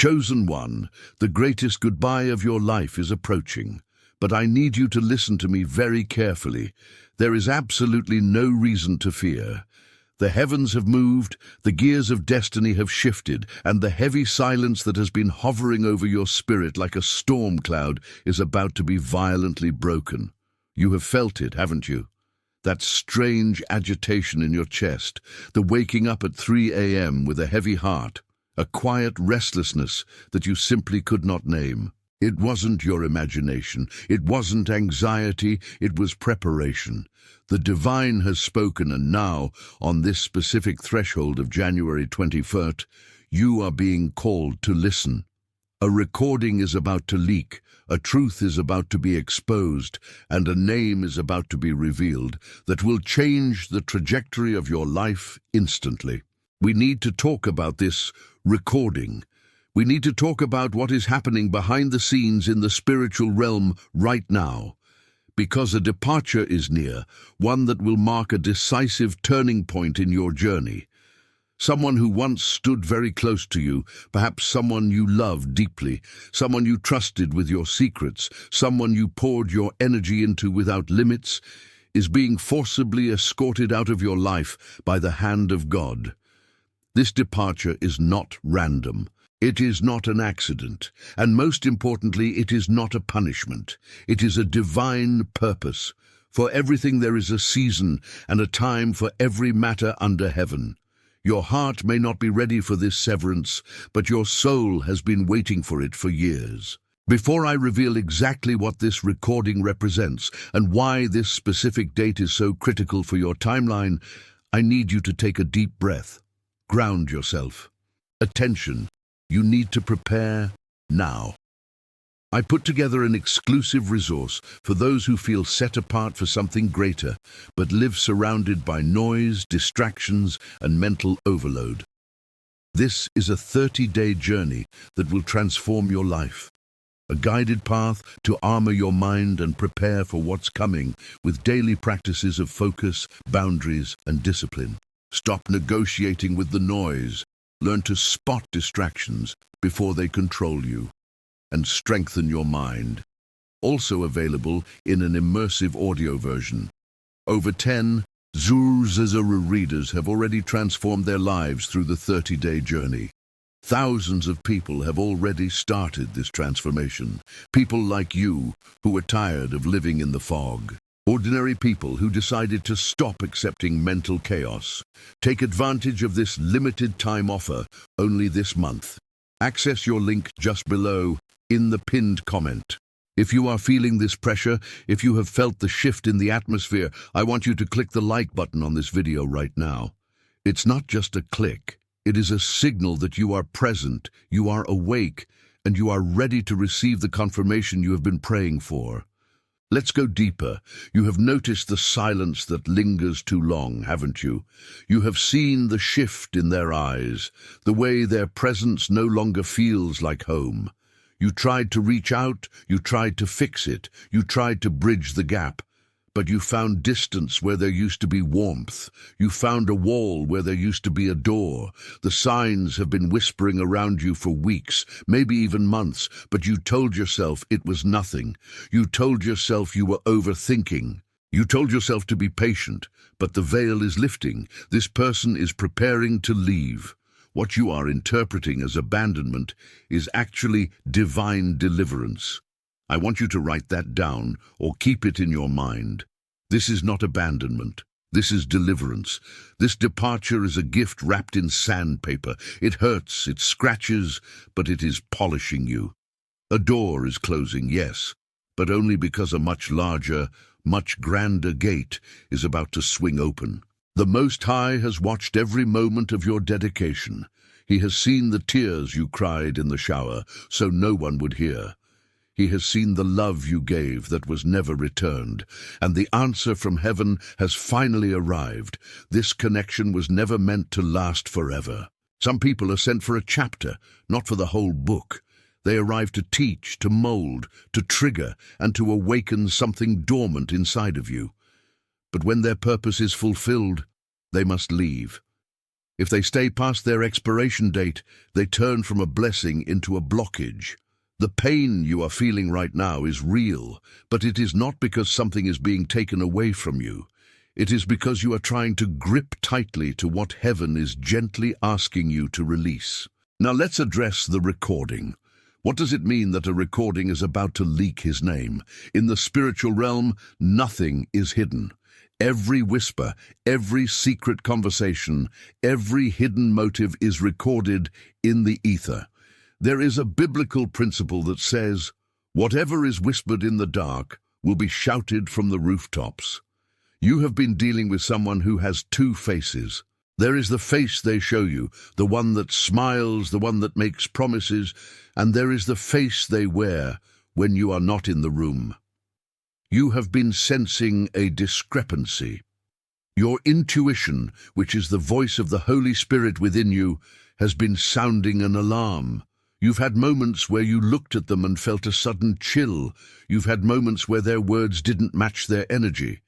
Chosen one, the greatest goodbye of your life is approaching. But I need you to listen to me very carefully. There is absolutely no reason to fear. The heavens have moved, the gears of destiny have shifted, and the heavy silence that has been hovering over your spirit like a storm cloud is about to be violently broken. You have felt it, haven't you? That strange agitation in your chest, the waking up at 3 a.m. with a heavy heart, a quiet restlessness that you simply could not name. It wasn't your imagination, it wasn't anxiety, it was preparation. The divine has spoken, and now, on this specific threshold of January 21st, you are being called to listen. A recording is about to leak, a truth is about to be exposed, and a name is about to be revealed that will change the trajectory of your life instantly. We need to talk about this recording. We need to talk about what is happening behind the scenes in the spiritual realm right now. Because a departure is near, one that will mark a decisive turning point in your journey. Someone who once stood very close to you, perhaps someone you loved deeply, someone you trusted with your secrets, someone you poured your energy into without limits, is being forcibly escorted out of your life by the hand of God. This departure is not random. It is not an accident, and most importantly, it is not a punishment. It is a divine purpose. For everything there is a season and a time for every matter under heaven. Your heart may not be ready for this severance, but your soul has been waiting for it for years. Before I reveal exactly what this recording represents and why this specific date is so critical for your timeline, I need you to take a deep breath. Ground yourself. Attention. You need to prepare now. I put together an exclusive resource for those who feel set apart for something greater, but live surrounded by noise, distractions, and mental overload. This is a 30-day journey that will transform your life. A guided path to armor your mind and prepare for what's coming with daily practices of focus, boundaries, and discipline. Stop negotiating with the noise. Learn to spot distractions before they control you, and strengthen your mind. Also available in an immersive audio version. Over 10 Zuzazara readers have already transformed their lives through the 30-day journey. Thousands of people have already started this transformation. People like you who are tired of living in the fog. Ordinary people who decided to stop accepting mental chaos. Take advantage of this limited time offer only this month. Access your link just below in the pinned comment. If you are feeling this pressure, if you have felt the shift in the atmosphere, I want you to click the like button on this video right now. It's not just a click. It is a signal that you are present, you are awake, and you are ready to receive the confirmation you have been praying for. Let's go deeper. You have noticed the silence that lingers too long, haven't you? You have seen the shift in their eyes, the way their presence no longer feels like home. You tried to reach out, you tried to fix it, you tried to bridge the gap. But you found distance where there used to be warmth. You found a wall where there used to be a door. The signs have been whispering around you for weeks, maybe even months, but you told yourself it was nothing. You told yourself you were overthinking. You told yourself to be patient, but the veil is lifting. This person is preparing to leave. What you are interpreting as abandonment is actually divine deliverance. I want you to write that down or keep it in your mind. This is not abandonment. This is deliverance. This departure is a gift wrapped in sandpaper. It hurts, it scratches, but it is polishing you. A door is closing, yes, but only because a much larger, much grander gate is about to swing open. The Most High has watched every moment of your dedication. He has seen the tears you cried in the shower, so no one would hear. He has seen the love you gave that was never returned, and the answer from heaven has finally arrived. This connection was never meant to last forever. Some people are sent for a chapter, not for the whole book. They arrive to teach, to mold, to trigger, and to awaken something dormant inside of you. But when their purpose is fulfilled, they must leave. If they stay past their expiration date, they turn from a blessing into a blockage. The pain you are feeling right now is real, but it is not because something is being taken away from you. It is because you are trying to grip tightly to what heaven is gently asking you to release. Now let's address the recording. What does it mean that a recording is about to leak his name? In the spiritual realm, nothing is hidden. Every whisper, every secret conversation, every hidden motive is recorded in the ether. There is a biblical principle that says, whatever is whispered in the dark will be shouted from the rooftops. You have been dealing with someone who has two faces. There is the face they show you, the one that smiles, the one that makes promises, and there is the face they wear when you are not in the room. You have been sensing a discrepancy. Your intuition, which is the voice of the Holy Spirit within you, has been sounding an alarm. You've had moments where you looked at them and felt a sudden chill. You've had moments where their words didn't match their energy.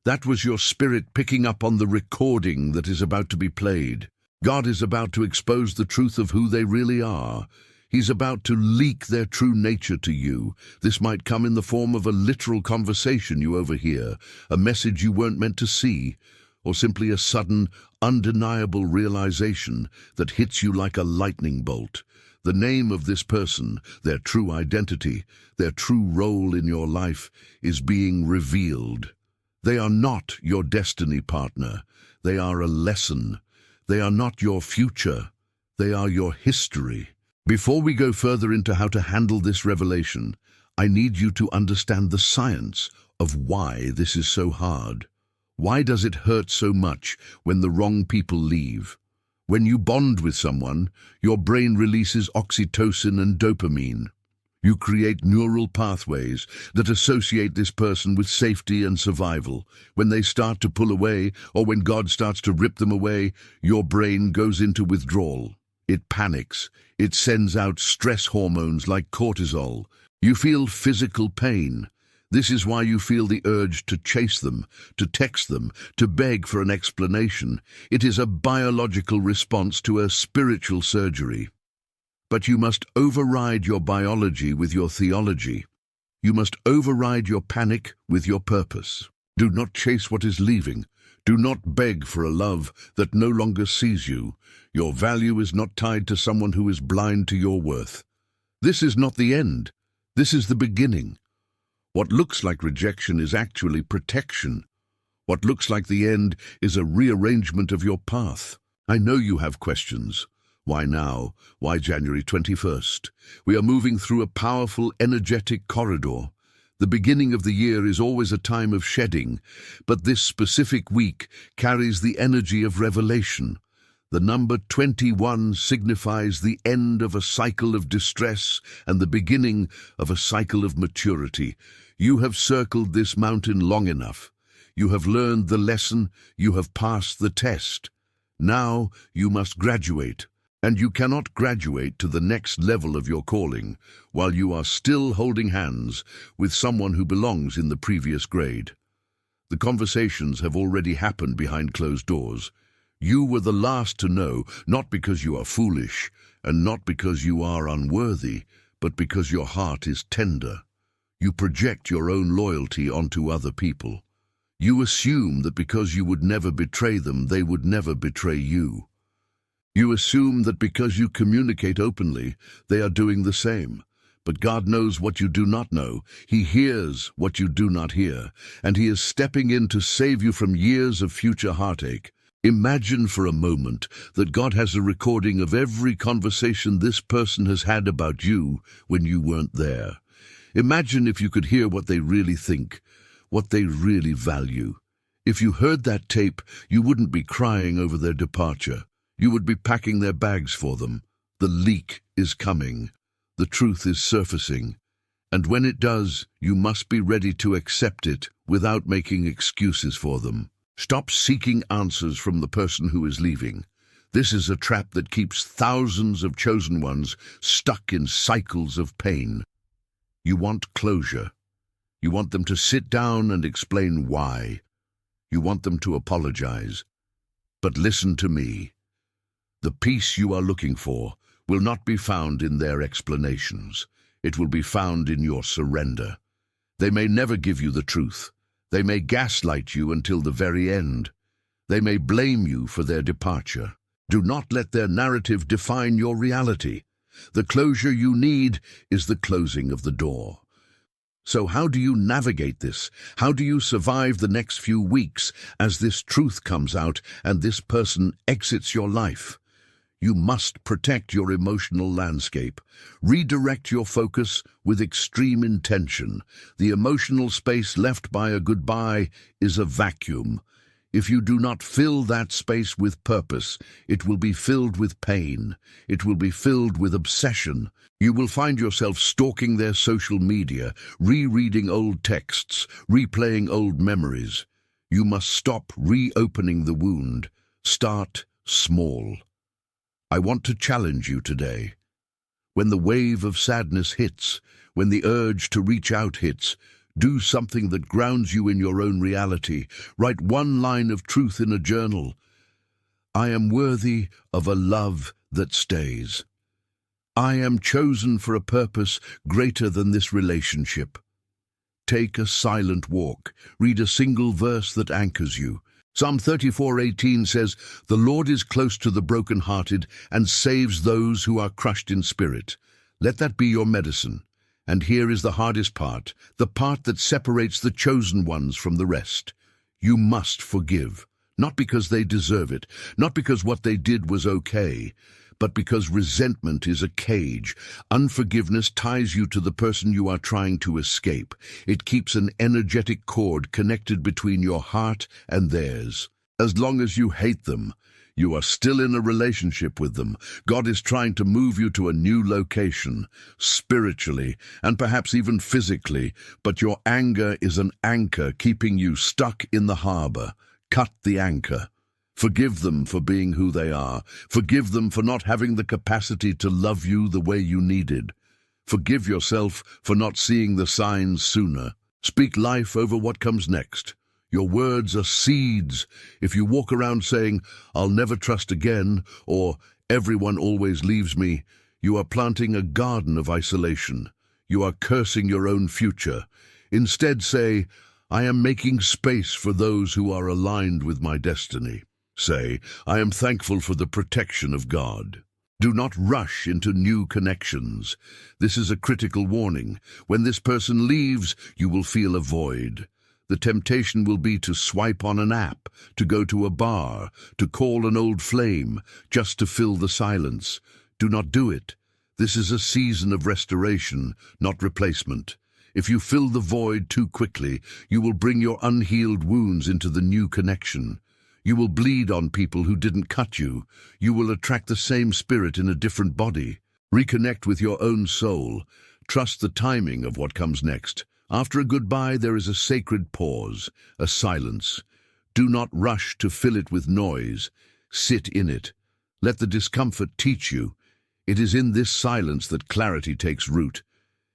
That was your spirit picking up on the recording that is about to be played. God is about to expose the truth of who they really are. He's about to leak their true nature to you. This might come in the form of a literal conversation you overhear, a message you weren't meant to see, or simply a sudden, undeniable realization that hits you like a lightning bolt. The name of this person, their true identity, their true role in your life is being revealed. They are not your destiny partner. They are a lesson. They are not your future. They are your history. Before we go further into how to handle this revelation, I need you to understand the science of why this is so hard. Why does it hurt so much when the wrong people leave? When you bond with someone, your brain releases oxytocin and dopamine. You create neural pathways that associate this person with safety and survival. When they start to pull away, or when God starts to rip them away, your brain goes into withdrawal. It panics. It sends out stress hormones like cortisol. You feel physical pain. This is why you feel the urge to chase them, to text them, to beg for an explanation. It is a biological response to a spiritual surgery. But you must override your biology with your theology. You must override your panic with your purpose. Do not chase what is leaving. Do not beg for a love that no longer sees you. Your value is not tied to someone who is blind to your worth. This is not the end. This is the beginning. What looks like rejection is actually protection. What looks like the end is a rearrangement of your path. I know you have questions. Why now? Why January 21st? We are moving through a powerful, energetic corridor. The beginning of the year is always a time of shedding, but this specific week carries the energy of revelation. The number 21 signifies the end of a cycle of distress and the beginning of a cycle of maturity. You have circled this mountain long enough. You have learned the lesson. You have passed the test. Now you must graduate. And you cannot graduate to the next level of your calling while you are still holding hands with someone who belongs in the previous grade. The conversations have already happened behind closed doors. You were the last to know, not because you are foolish and not because you are unworthy, but because your heart is tender. You project your own loyalty onto other people. You assume that because you would never betray them, they would never betray you. You assume that because you communicate openly, they are doing the same. But God knows what you do not know. He hears what you do not hear, and He is stepping in to save you from years of future heartache. Imagine for a moment that God has a recording of every conversation this person has had about you when you weren't there. Imagine if you could hear what they really think, what they really value. If you heard that tape, you wouldn't be crying over their departure. You would be packing their bags for them. The leak is coming. The truth is surfacing. And when it does, you must be ready to accept it without making excuses for them. Stop seeking answers from the person who is leaving. This is a trap that keeps thousands of chosen ones stuck in cycles of pain. You want closure. You want them to sit down and explain why. You want them to apologize. But listen to me. The peace you are looking for will not be found in their explanations. It will be found in your surrender. They may never give you the truth. They may gaslight you until the very end. They may blame you for their departure. Do not let their narrative define your reality. The closure you need is the closing of the door. So how do you navigate this? How do you survive the next few weeks as this truth comes out and this person exits your life? You must protect your emotional landscape. Redirect your focus with extreme intention. The emotional space left by a goodbye is a vacuum. If you do not fill that space with purpose, it will be filled with pain. It will be filled with obsession. You will find yourself stalking their social media, rereading old texts, replaying old memories. You must stop reopening the wound. Start small. I want to challenge you today. When the wave of sadness hits, when the urge to reach out hits, do something that grounds you in your own reality. Write one line of truth in a journal. I am worthy of a love that stays. I am chosen for a purpose greater than this relationship. Take a silent walk. Read a single verse that anchors you. Psalm 34:18 says, "The Lord is close to the brokenhearted and saves those who are crushed in spirit." Let that be your medicine. And here is the hardest part, the part that separates the chosen ones from the rest. You must forgive, not because they deserve it, not because what they did was okay, but because resentment is a cage. Unforgiveness ties you to the person you are trying to escape. It keeps an energetic cord connected between your heart and theirs. As long as you hate them, you are still in a relationship with them. God is trying to move you to a new location, spiritually, and perhaps even physically, but your anger is an anchor keeping you stuck in the harbor. Cut the anchor. Forgive them for being who they are. Forgive them for not having the capacity to love you the way you needed. Forgive yourself for not seeing the signs sooner. Speak life over what comes next. Your words are seeds. If you walk around saying, "I'll never trust again," or "Everyone always leaves me," you are planting a garden of isolation. You are cursing your own future. Instead say, "I am making space for those who are aligned with my destiny." Say, "I am thankful for the protection of God." Do not rush into new connections. This is a critical warning. When this person leaves, you will feel a void. The temptation will be to swipe on an app, to go to a bar, to call an old flame, just to fill the silence. Do not do it. This is a season of restoration, not replacement. If you fill the void too quickly, you will bring your unhealed wounds into the new connection. You will bleed on people who didn't cut you. You will attract the same spirit in a different body. Reconnect with your own soul. Trust the timing of what comes next. After a goodbye, there is a sacred pause, a silence. Do not rush to fill it with noise. Sit in it. Let the discomfort teach you. It is in this silence that clarity takes root.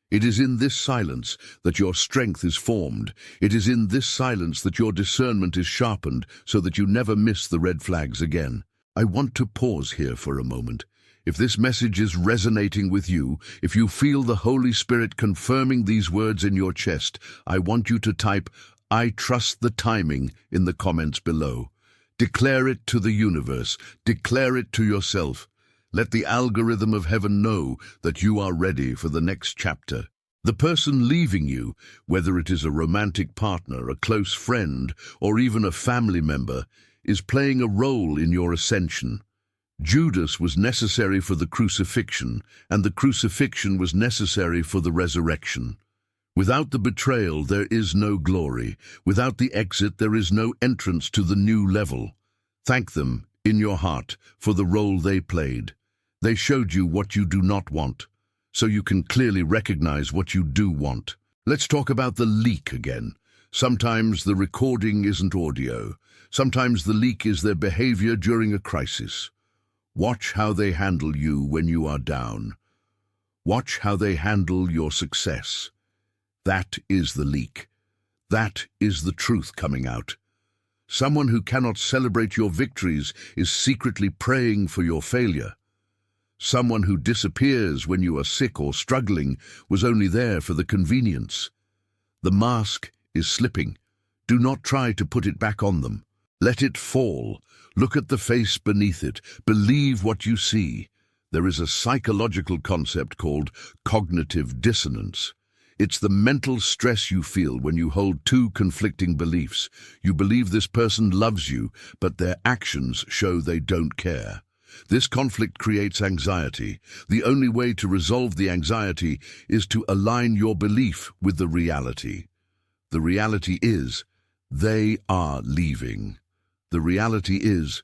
It is in this silence that your strength is formed. It is in this silence that your discernment is sharpened so that you never miss the red flags again. I want to pause here for a moment. If this message is resonating with you, if you feel the Holy Spirit confirming these words in your chest, I want you to type, "I trust the timing," in the comments below. Declare it to the universe. Declare it to yourself. Let the algorithm of heaven know that you are ready for the next chapter. The person leaving you, whether it is a romantic partner, a close friend, or even a family member, is playing a role in your ascension. Judas was necessary for the crucifixion, and the crucifixion was necessary for the resurrection. Without the betrayal, there is no glory. Without the exit, there is no entrance to the new level. Thank them, in your heart, for the role they played. They showed you what you do not want, so you can clearly recognize what you do want. Let's talk about the leak again. Sometimes the recording isn't audio. Sometimes the leak is their behavior during a crisis. Watch how they handle you when you are down. Watch how they handle your success. That is the leak. That is the truth coming out. Someone who cannot celebrate your victories is secretly praying for your failure. Someone who disappears when you are sick or struggling was only there for the convenience. The mask is slipping. Do not try to put it back on them. Let it fall. Look at the face beneath it. Believe what you see. There is a psychological concept called cognitive dissonance. It's the mental stress you feel when you hold two conflicting beliefs. You believe this person loves you, but their actions show they don't care. This conflict creates anxiety. The only way to resolve the anxiety is to align your belief with the reality. The reality is, they are leaving. The reality is,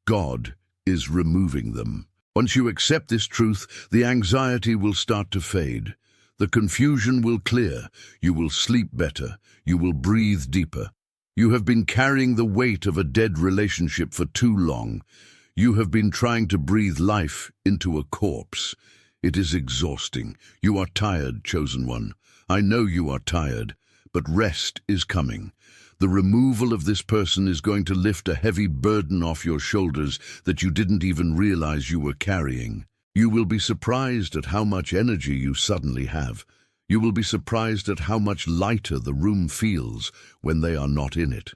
God is removing them. Once you accept this truth, the anxiety will start to fade. The confusion will clear. You will sleep better. You will breathe deeper. You have been carrying the weight of a dead relationship for too long. You have been trying to breathe life into a corpse. It is exhausting. You are tired, chosen one. I know you are tired, but rest is coming. The removal of this person is going to lift a heavy burden off your shoulders that you didn't even realize you were carrying. You will be surprised at how much energy you suddenly have. You will be surprised at how much lighter the room feels when they are not in it.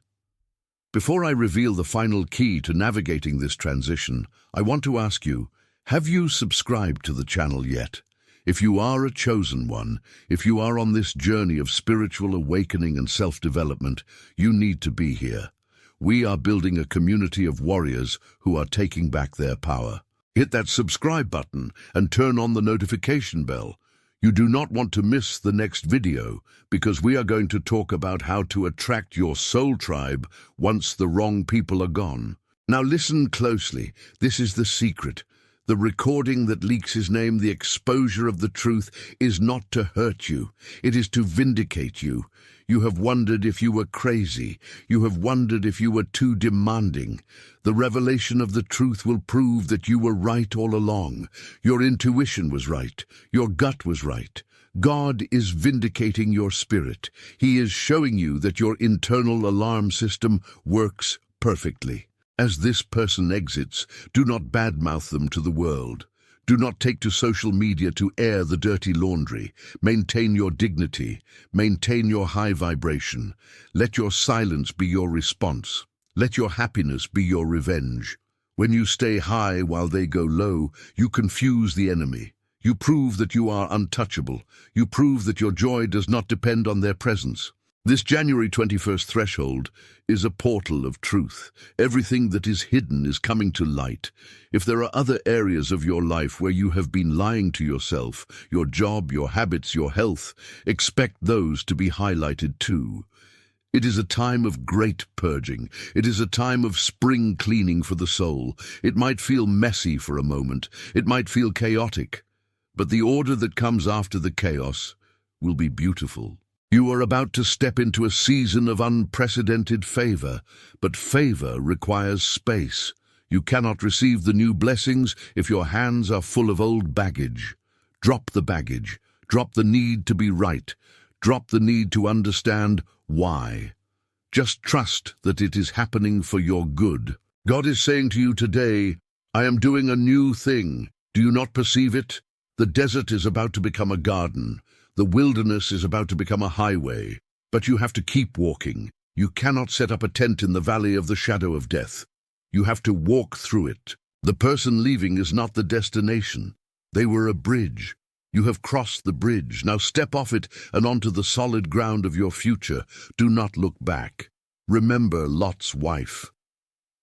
Before I reveal the final key to navigating this transition, I want to ask you, have you subscribed to the channel yet? If you are a chosen one, if you are on this journey of spiritual awakening and self-development, you need to be here. We are building a community of warriors who are taking back their power. Hit that subscribe button and turn on the notification bell. You do not want to miss the next video because we are going to talk about how to attract your soul tribe once the wrong people are gone. Now listen closely. This is the secret. The recording that leaks his name, the exposure of the truth, is not to hurt you. It is to vindicate you. You have wondered if you were crazy. You have wondered if you were too demanding. The revelation of the truth will prove that you were right all along. Your intuition was right. Your gut was right. God is vindicating your spirit. He is showing you that your internal alarm system works perfectly. As this person exits, do not badmouth them to the world. Do not take to social media to air the dirty laundry. Maintain your dignity. Maintain your high vibration. Let your silence be your response. Let your happiness be your revenge. When you stay high while they go low, you confuse the enemy. You prove that you are untouchable. You prove that your joy does not depend on their presence. This January 21st threshold is a portal of truth. Everything that is hidden is coming to light. If there are other areas of your life where you have been lying to yourself, your job, your habits, your health, expect those to be highlighted too. It is a time of great purging. It is a time of spring cleaning for the soul. It might feel messy for a moment. It might feel chaotic. But the order that comes after the chaos will be beautiful. You are about to step into a season of unprecedented favor, but favor requires space. You cannot receive the new blessings if your hands are full of old baggage. Drop the baggage. Drop the need to be right. Drop the need to understand why. Just trust that it is happening for your good. God is saying to you today, I am doing a new thing. Do you not perceive it? The desert is about to become a garden. The wilderness is about to become a highway, but you have to keep walking. You cannot set up a tent in the valley of the shadow of death. You have to walk through it. The person leaving is not the destination. They were a bridge. You have crossed the bridge. Now step off it and onto the solid ground of your future. Do not look back. Remember Lot's wife.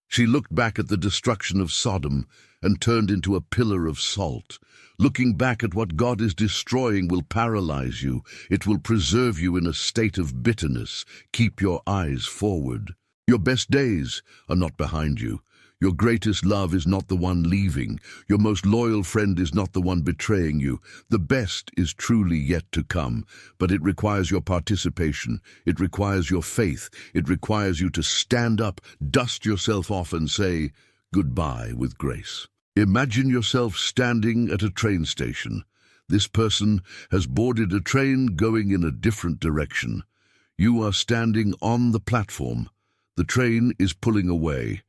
She looked back at the destruction of Sodom and turned into a pillar of salt. Looking back at what God is destroying will paralyze you. It will preserve you in a state of bitterness. Keep your eyes forward. Your best days are not behind you. Your greatest love is not the one leaving. Your most loyal friend is not the one betraying you. The best is truly yet to come, but it requires your participation. It requires your faith. It requires you to stand up, dust yourself off and say goodbye with grace. Imagine yourself standing at a train station. This person has boarded a train going in a different direction. You are standing on the platform. The train is pulling away.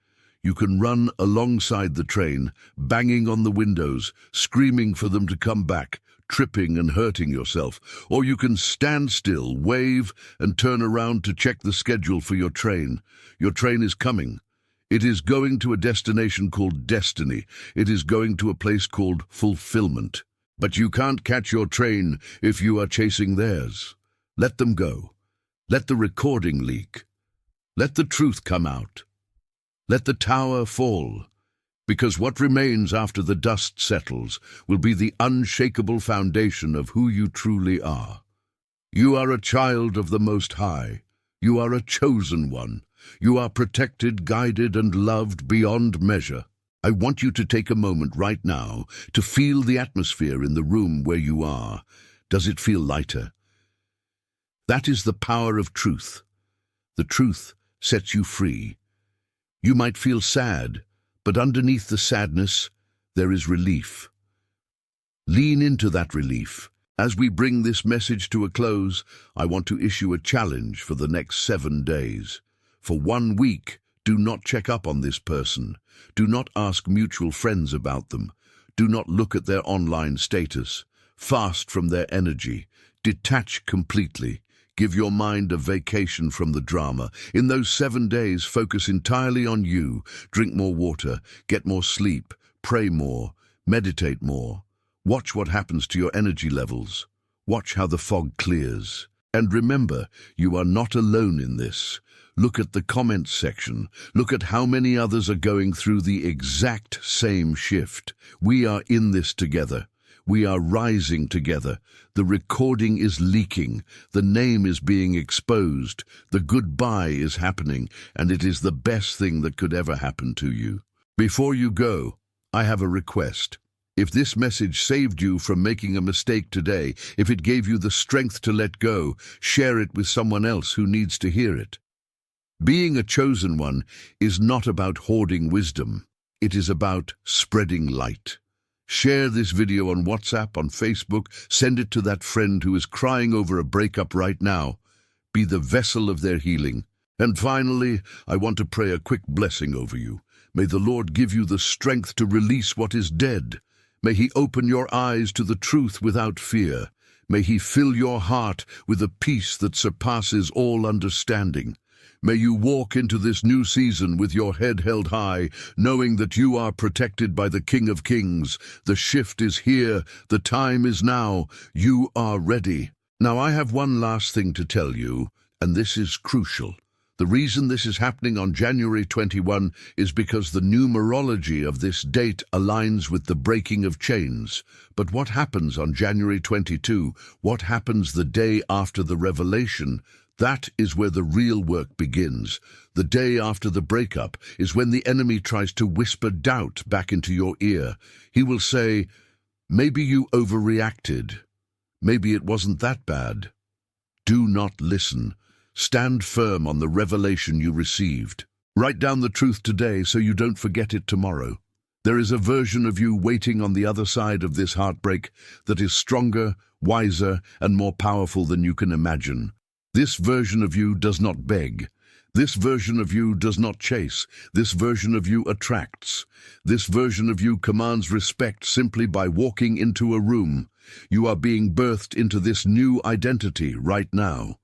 You can run alongside the train, banging on the windows, screaming for them to come back, tripping and hurting yourself. Or you can stand still, wave, and turn around to check the schedule for your train. Your train is coming. It is going to a destination called destiny. It is going to a place called fulfillment. But you can't catch your train if you are chasing theirs. Let them go. Let the recording leak. Let the truth come out. Let the tower fall, because what remains after the dust settles will be the unshakable foundation of who you truly are. You are a child of the Most High. You are a chosen one. You are protected, guided, and loved beyond measure. I want you to take a moment right now to feel the atmosphere in the room where you are. Does it feel lighter? That is the power of truth. The truth sets you free. You might feel sad, but underneath the sadness, there is relief. Lean into that relief. As we bring this message to a close, I want to issue a challenge for the next 7 days. For 1 week, do not check up on this person. Do not ask mutual friends about them. Do not look at their online status. Fast from their energy. Detach completely. Give your mind a vacation from the drama. In those 7 days, focus entirely on you. Drink more water, get more sleep, pray more, meditate more. Watch what happens to your energy levels. Watch how the fog clears. And remember, you are not alone in this. Look at the comments section. Look at how many others are going through the exact same shift. We are in this together. We are rising together. The recording is leaking. The name is being exposed. The goodbye is happening, and it is the best thing that could ever happen to you. Before you go, I have a request. If this message saved you from making a mistake today, if it gave you the strength to let go, share it with someone else who needs to hear it. Being a chosen one is not about hoarding wisdom. It is about spreading light. Share this video on WhatsApp, on Facebook. Send it to that friend who is crying over a breakup right now. Be the vessel of their healing. And finally, I want to pray a quick blessing over you. May the Lord give you the strength to release what is dead. May He open your eyes to the truth without fear. May He fill your heart with a peace that surpasses all understanding. May you walk into this new season with your head held high, knowing that you are protected by the King of Kings. The shift is here. The time is now. You are ready. Now, I have one last thing to tell you, and this is crucial. The reason this is happening on January 21 is because the numerology of this date aligns with the breaking of chains. But what happens on January 22? What happens the day after the revelation? That is where the real work begins. The day after the breakup is when the enemy tries to whisper doubt back into your ear. He will say, maybe you overreacted. Maybe it wasn't that bad. Do not listen. Stand firm on the revelation you received. Write down the truth today so you don't forget it tomorrow. There is a version of you waiting on the other side of this heartbreak that is stronger, wiser, and more powerful than you can imagine. This version of you does not beg. This version of you does not chase. This version of you attracts. This version of you commands respect simply by walking into a room. You are being birthed into this new identity right now.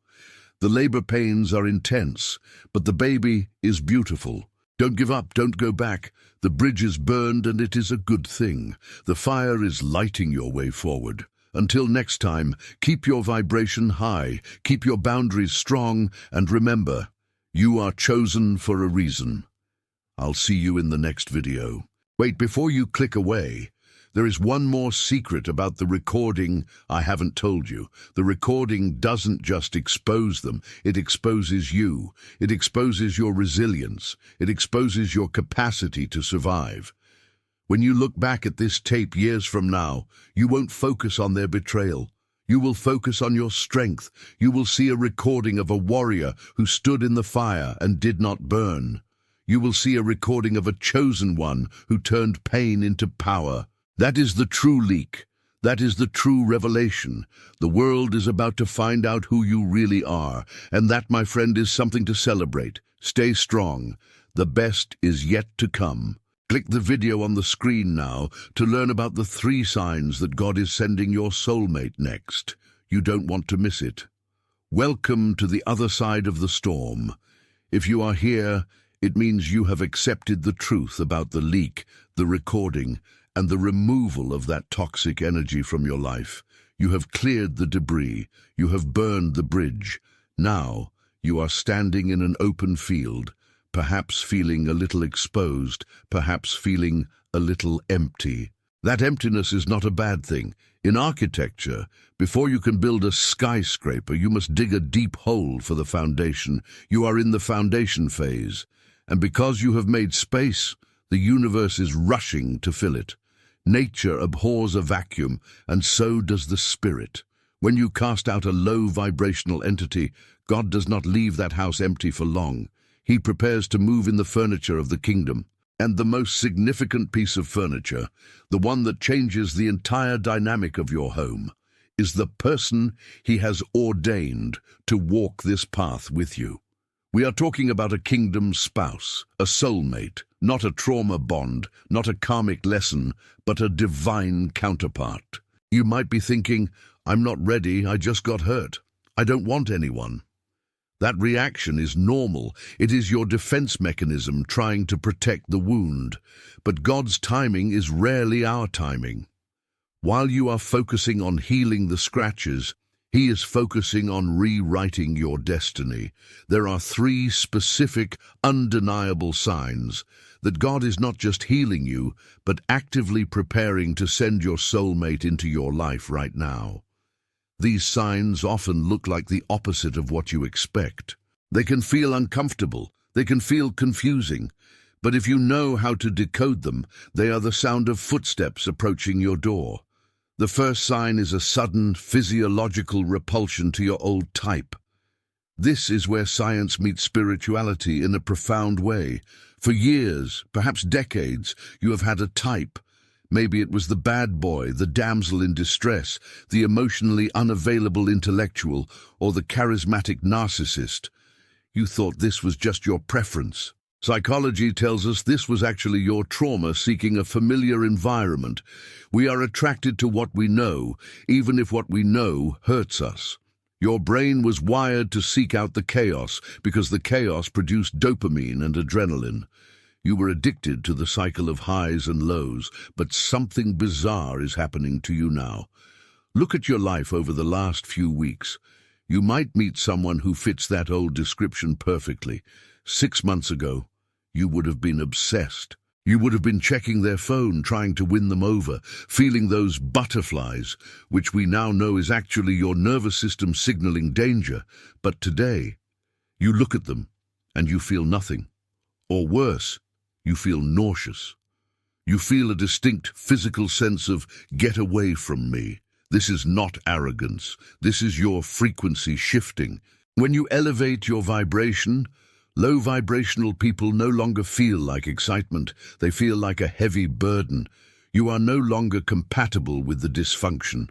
The labor pains are intense, but the baby is beautiful. Don't give up, don't go back. The bridge is burned and it is a good thing. The fire is lighting your way forward. Until next time, keep your vibration high, keep your boundaries strong, and remember, you are chosen for a reason. I'll see you in the next video. Wait, before you click away, there is one more secret about the recording I haven't told you. The recording doesn't just expose them, it exposes you. It exposes your resilience. It exposes your capacity to survive. When you look back at this tape years from now, you won't focus on their betrayal. You will focus on your strength. You will see a recording of a warrior who stood in the fire and did not burn. You will see a recording of a chosen one who turned pain into power. That is the true leak. That is the true revelation. The world is about to find out who you really are, and that, my friend, is something to celebrate. Stay strong. The best is yet to come. Click the video on the screen now to learn about the 3 signs that God is sending your soulmate next. You don't want to miss it. Welcome to the other side of the storm. If you are here, it means you have accepted the truth about the leak, the recording, and the removal of that toxic energy from your life. You have cleared the debris. You have burned the bridge. Now, you are standing in an open field, perhaps feeling a little exposed, perhaps feeling a little empty. That emptiness is not a bad thing. In architecture, before you can build a skyscraper, you must dig a deep hole for the foundation. You are in the foundation phase, and because you have made space, the universe is rushing to fill it. Nature abhors a vacuum, and so does the spirit. When you cast out a low vibrational entity, God does not leave that house empty for long. He prepares to move in the furniture of the kingdom. And the most significant piece of furniture, the one that changes the entire dynamic of your home, is the person He has ordained to walk this path with you. We are talking about a kingdom spouse, a soulmate, not a trauma bond, not a karmic lesson, but a divine counterpart. You might be thinking, I'm not ready, I just got hurt. I don't want anyone. That reaction is normal. It is your defense mechanism trying to protect the wound. But God's timing is rarely our timing. While you are focusing on healing the scratches, He is focusing on rewriting your destiny. There are 3 specific, undeniable signs that God is not just healing you, but actively preparing to send your soulmate into your life right now. These signs often look like the opposite of what you expect. They can feel uncomfortable, they can feel confusing, but if you know how to decode them, they are the sound of footsteps approaching your door. The first sign is a sudden physiological repulsion to your old type. This is where science meets spirituality in a profound way. For years, perhaps decades, you have had a type. Maybe it was the bad boy, the damsel in distress, the emotionally unavailable intellectual, or the charismatic narcissist. You thought this was just your preference. Psychology tells us this was actually your trauma seeking a familiar environment. We are attracted to what we know, even if what we know hurts us. Your brain was wired to seek out the chaos because the chaos produced dopamine and adrenaline. You were addicted to the cycle of highs and lows, but something bizarre is happening to you now. Look at your life over the last few weeks. You might meet someone who fits that old description perfectly. 6 months ago, you would have been obsessed. You would have been checking their phone, trying to win them over, feeling those butterflies, which we now know is actually your nervous system signaling danger. But today, you look at them and you feel nothing. Or worse, you feel nauseous. You feel a distinct physical sense of, get away from me. This is not arrogance. This is your frequency shifting. When you elevate your vibration, low vibrational people no longer feel like excitement. They feel like a heavy burden. You are no longer compatible with the dysfunction.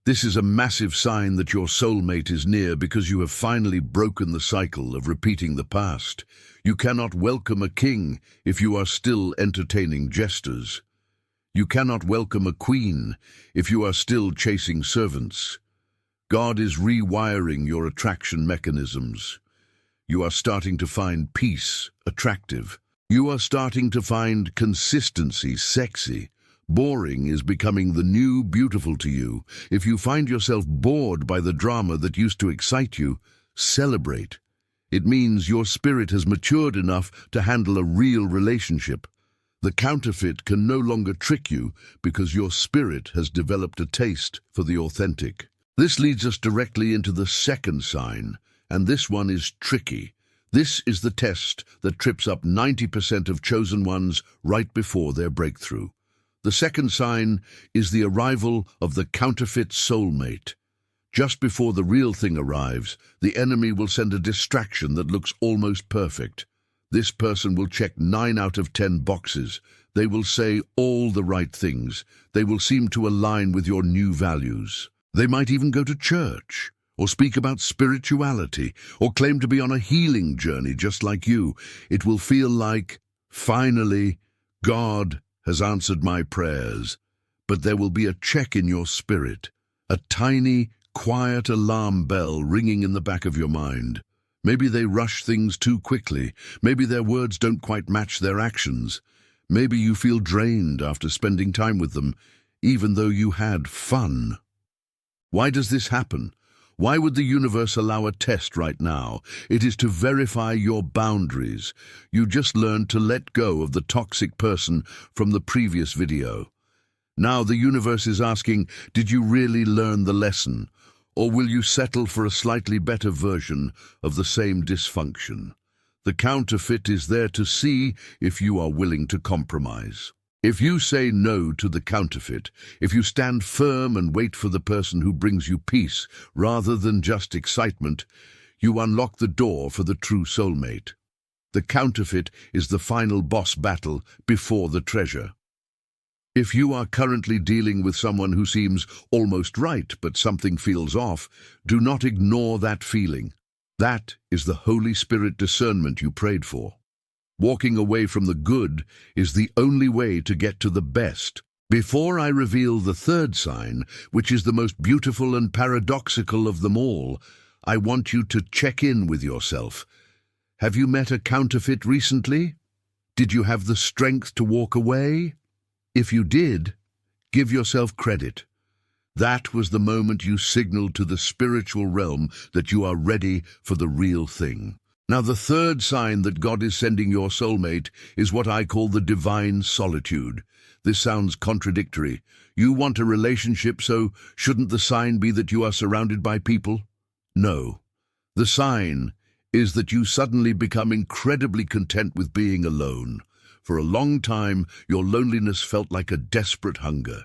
This is a massive sign that your soulmate is near because you have finally broken the cycle of repeating the past. You cannot welcome a king if you are still entertaining jesters. You cannot welcome a queen if you are still chasing servants. God is rewiring your attraction mechanisms. You are starting to find peace attractive. You are starting to find consistency sexy. Boring is becoming the new beautiful to you. If you find yourself bored by the drama that used to excite you, celebrate. It means your spirit has matured enough to handle a real relationship. The counterfeit can no longer trick you because your spirit has developed a taste for the authentic. This leads us directly into the second sign, and this one is tricky. This is the test that trips up 90% of chosen ones right before their breakthrough. The second sign is the arrival of the counterfeit soulmate. Just before the real thing arrives, the enemy will send a distraction that looks almost perfect. This person will check 9 out of 10 boxes. They will say all the right things. They will seem to align with your new values. They might even go to church, or speak about spirituality, or claim to be on a healing journey just like you, it will feel like, finally, God has answered my prayers. But there will be a check in your spirit, a tiny, quiet alarm bell ringing in the back of your mind. Maybe they rush things too quickly. Maybe their words don't quite match their actions. Maybe you feel drained after spending time with them, even though you had fun. Why does this happen? Why would the universe allow a test right now? It is to verify your boundaries. You just learned to let go of the toxic person from the previous video. Now the universe is asking, did you really learn the lesson? Or will you settle for a slightly better version of the same dysfunction? The counterfeit is there to see if you are willing to compromise. If you say no to the counterfeit, if you stand firm and wait for the person who brings you peace rather than just excitement, you unlock the door for the true soulmate. The counterfeit is the final boss battle before the treasure. If you are currently dealing with someone who seems almost right but something feels off, do not ignore that feeling. That is the Holy Spirit discernment you prayed for. Walking away from the good is the only way to get to the best. Before I reveal the third sign, which is the most beautiful and paradoxical of them all, I want you to check in with yourself. Have you met a counterfeit recently? Did you have the strength to walk away? If you did, give yourself credit. That was the moment you signaled to the spiritual realm that you are ready for the real thing. Now, the third sign that God is sending your soulmate is what I call the divine solitude. This sounds contradictory. You want a relationship, so shouldn't the sign be that you are surrounded by people? No. The sign is that you suddenly become incredibly content with being alone. For a long time, your loneliness felt like a desperate hunger.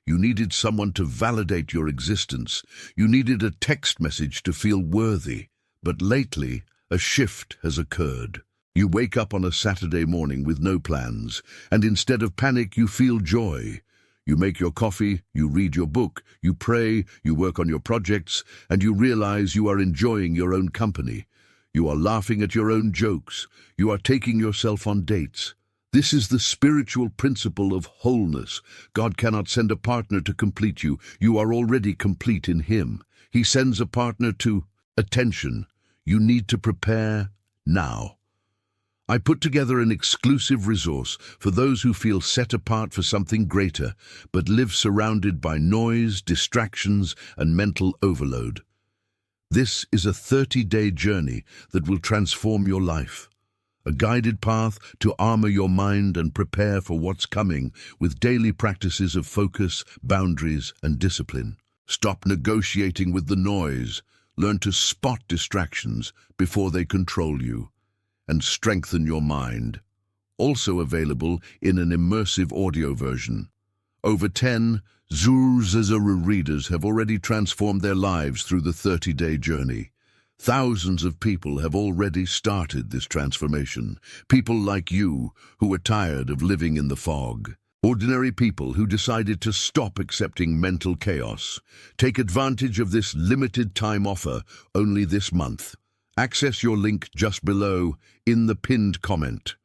You needed someone to validate your existence. You needed a text message to feel worthy. But lately, a shift has occurred. You wake up on a Saturday morning with no plans, and instead of panic, you feel joy. You make your coffee, you read your book, you pray, you work on your projects, and you realize you are enjoying your own company. You are laughing at your own jokes. You are taking yourself on dates. This is the spiritual principle of wholeness. God cannot send a partner to complete you. You are already complete in Him. He sends a partner to attention. You need to prepare now. I put together an exclusive resource for those who feel set apart for something greater, but live surrounded by noise, distractions, and mental overload. This is a 30-day journey that will transform your life. A guided path to armor your mind and prepare for what's coming with daily practices of focus, boundaries, and discipline. Stop negotiating with the noise. Learn to spot distractions before they control you, and strengthen your mind. Also available in an immersive audio version. Over 10 Zuzazara readers have already transformed their lives through the 30-day journey. Thousands of people have already started this transformation. People like you who are tired of living in the fog. Ordinary people who decided to stop accepting mental chaos. Take advantage of this limited time offer only this month. Access your link just below in the pinned comment.